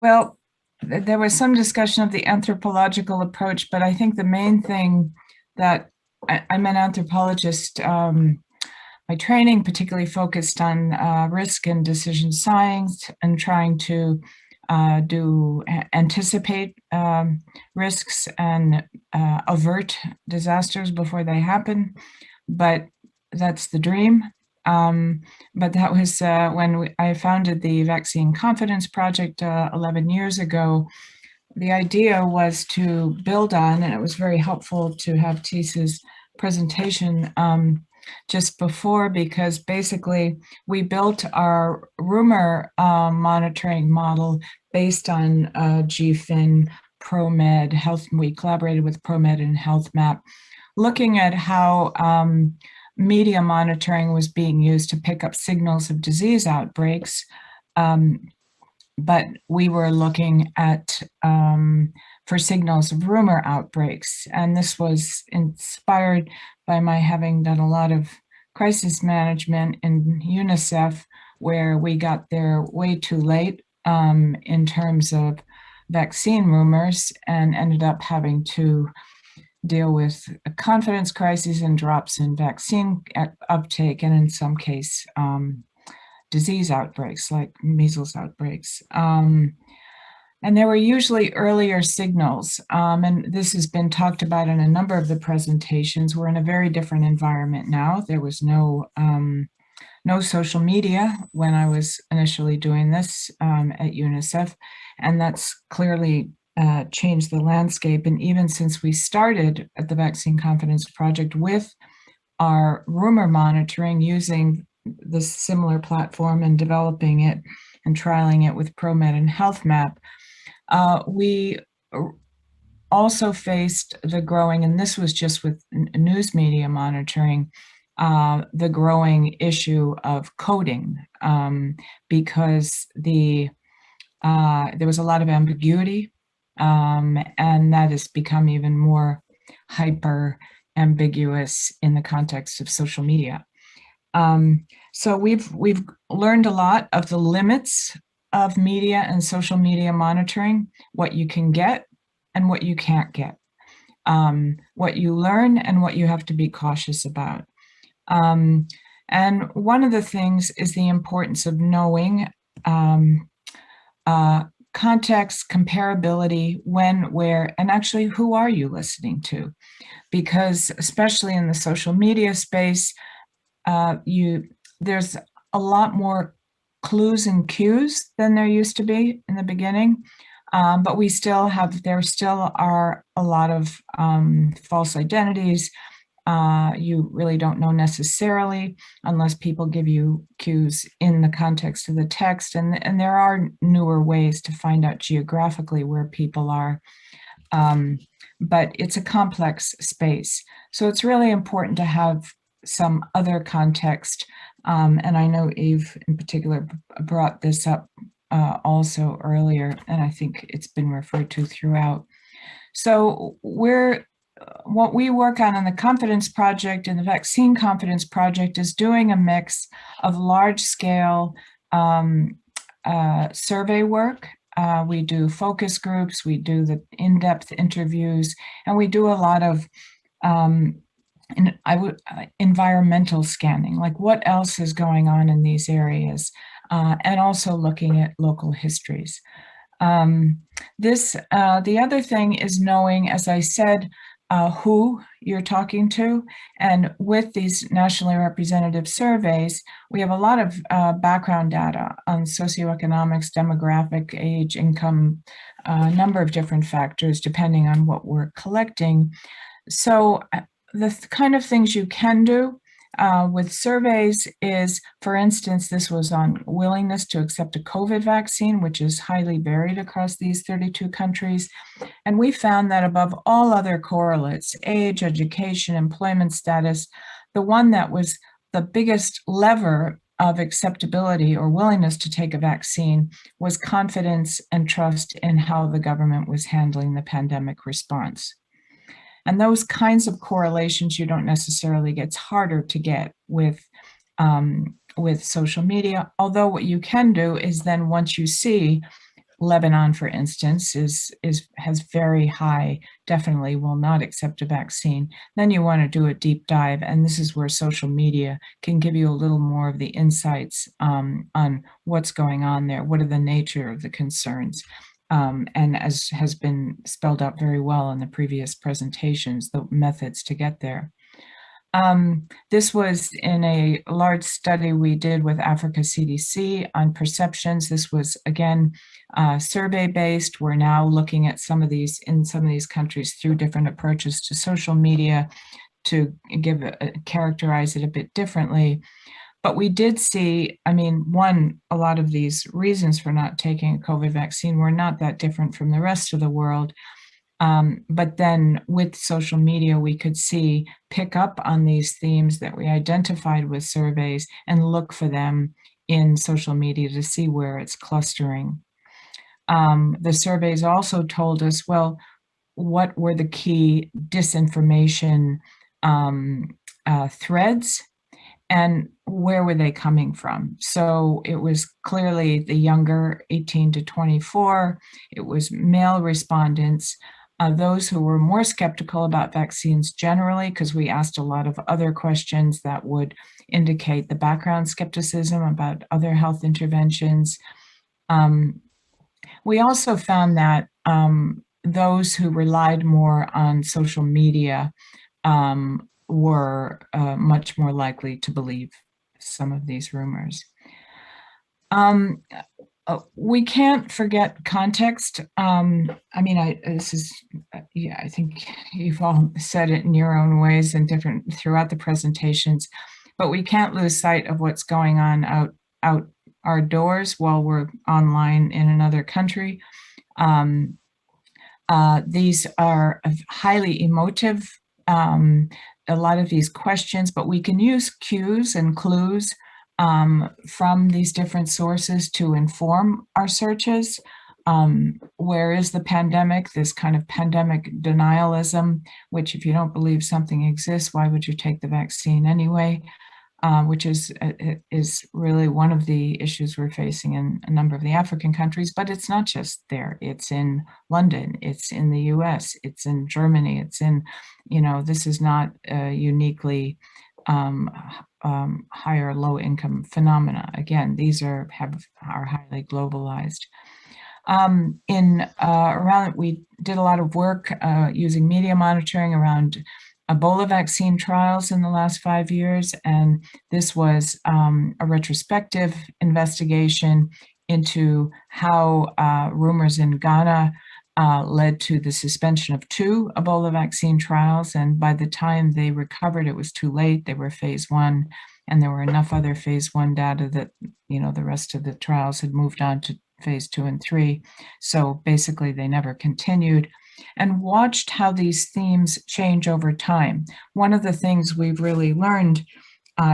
Well, there was some discussion of the anthropological approach, but I think the main thing that I'm an anthropologist. My training particularly focused on risk and decision science and trying to anticipate risks and avert disasters before they happen. But that's the dream. But that was when I founded the Vaccine Confidence Project 11 years ago. The idea was to build on, and it was very helpful to have Tisa's presentation just before, because basically we built our rumor monitoring model based on GFIN, ProMed, Health. We collaborated with ProMed and Health Map, looking at how media monitoring was being used to pick up signals of disease outbreaks. But we were looking at for signals of rumor outbreaks. And this was inspired by my having done a lot of crisis management in UNICEF, where we got there way too late in terms of vaccine rumors and ended up having to deal with a confidence crises and drops in vaccine uptake, and in some case, disease outbreaks like measles outbreaks. And there were usually earlier signals, and this has been talked about in a number of the presentations. We're in a very different environment now. There was no social media when I was initially doing this at UNICEF, and that's clearly changed the landscape. And even since we started at the Vaccine Confidence Project with our rumor monitoring using this similar platform and developing it and trialing it with ProMed and Health Map, we also faced the growing, and this was just with news media monitoring, the growing issue of coding, because there was a lot of ambiguity, and that has become even more hyper ambiguous in the context of social media. So we've learned a lot of the limits of media and social media monitoring, what you can get and what you can't get, what you learn and what you have to be cautious about. And one of the things is the importance of knowing context, comparability, when, where, and actually who are you listening to? Because especially in the social media space, there's a lot more clues and cues than there used to be in the beginning, but there still are a lot of false identities. You really don't know necessarily unless people give you cues in the context of the text, and there are newer ways to find out geographically where people are. But it's a complex space. So it's really important to have some other context. And I know Eve in particular brought this up also earlier, and I think it's been referred to throughout. So what we work on in the Confidence Project and the Vaccine Confidence Project is doing a mix of large-scale survey work. We do focus groups, we do the in-depth interviews, and we do a lot of environmental scanning, like what else is going on in these areas, and also looking at local histories. The other thing is knowing, as I said, who you're talking to. And with these nationally representative surveys, we have a lot of background data on socioeconomics, demographic, age, income, a number of different factors depending on what we're collecting. So the kind of things you can do with surveys is, for instance, this was on willingness to accept a COVID vaccine, which is highly varied across these 32 countries. And we found that above all other correlates, age, education, employment status, the one that was the biggest lever of acceptability or willingness to take a vaccine was confidence and trust in how the government was handling the pandemic response. And those kinds of correlations you don't necessarily get. It's harder to get with social media, although what you can do is then once you see Lebanon, for instance, has very high, definitely will not accept a vaccine. Then you want to do a deep dive, and this is where social media can give you a little more of the insights on what's going on there, what are the nature of the concerns. And as has been spelled out very well in the previous presentations, the methods to get there. This was in a large study we did with Africa CDC on perceptions. This was, again, survey-based. We're now looking at some of these countries through different approaches to social media to characterize it a bit differently. But we did see, I mean, a lot of these reasons for not taking a COVID vaccine were not that different from the rest of the world. But then with social media, we could pick up on these themes that we identified with surveys and look for them in social media to see where it's clustering. The surveys also told us, well, what were the key disinformation threads and where were they coming from? So it was clearly the younger 18 to 24, it was male respondents, those who were more skeptical about vaccines generally, because we asked a lot of other questions that would indicate the background skepticism about other health interventions. We also found that those who relied more on social media were much more likely to believe some of these rumors. We can't forget context. I mean, I think you've all said it in your own ways and different throughout the presentations, but we can't lose sight of what's going on out our doors while we're online in another country. These are highly emotive, a lot of these questions, but we can use cues and clues from these different sources to inform our searches. Where is the pandemic? This kind of pandemic denialism, which if you don't believe something exists, why would you take the vaccine anyway? Which is really one of the issues we're facing in a number of the African countries, but it's not just there. It's in London, it's in the US, it's in Germany, it's in, this is not uniquely high or low income phenomena. Again, these are highly globalized. We did a lot of work using media monitoring around Ebola vaccine trials in the last 5 years, and this was a retrospective investigation into how rumors in Ghana led to the suspension of 2 Ebola vaccine trials, and by the time they recovered, it was too late. They were phase 1, and there were enough other phase 1 data that, the rest of the trials had moved on to phase 2 and 3. So basically, they never continued, and watched how these themes change over time. One of the things we've really learned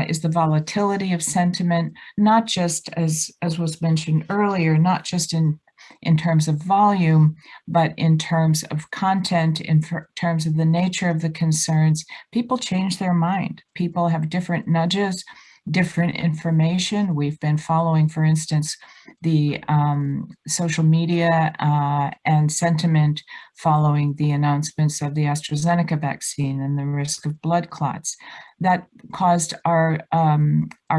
is the volatility of sentiment, not just as was mentioned earlier, not just in terms of volume, but in terms of content, in terms of the nature of the concerns. People change their mind. People have different nudges, different information. We've been following, for instance, the social media and sentiment following the announcements of the AstraZeneca vaccine and the risk of blood clots. That caused our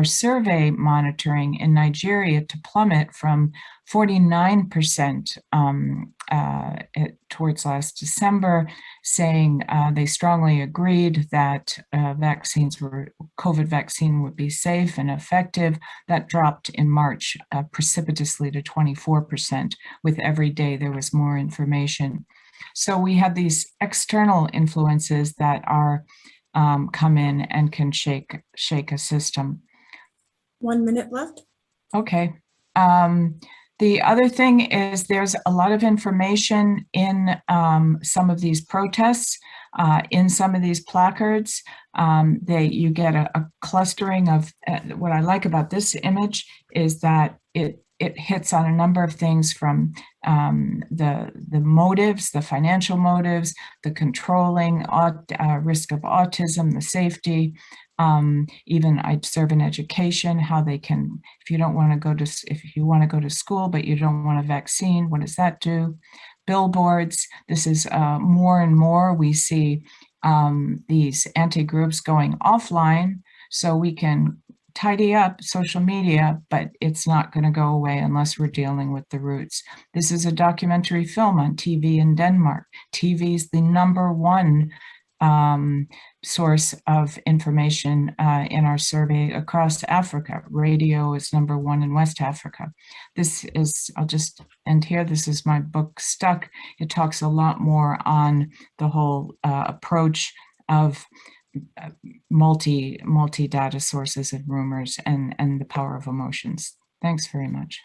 survey monitoring in Nigeria to plummet from 49% towards last December, saying they strongly agreed that COVID vaccine would be safe and effective. That dropped in March precipitously to 24%. With every day, there was more information. So we have these external influences that are come in and can shake a system. 1 minute left. Okay. The other thing is there's a lot of information in some of these protests, in some of these placards. You get a clustering of, what I like about this image is that it hits on a number of things, from the motives, the financial motives, the controlling risk of autism, the safety, Even I serve in education, how they can, if you don't want to go to, if you want to go to school, but you don't want a vaccine, what does that do? Billboards, this is more and more we see these anti-groups going offline so we can tidy up social media, but it's not going to go away unless we're dealing with the roots. This is a documentary film on TV in Denmark. TV is the #1 source of information in our survey across Africa. Radio is #1 in West Africa. This is, I'll just end here. This is my book, Stuck. It talks a lot more on the whole approach of multi data sources and rumors and the power of emotions. Thanks very much.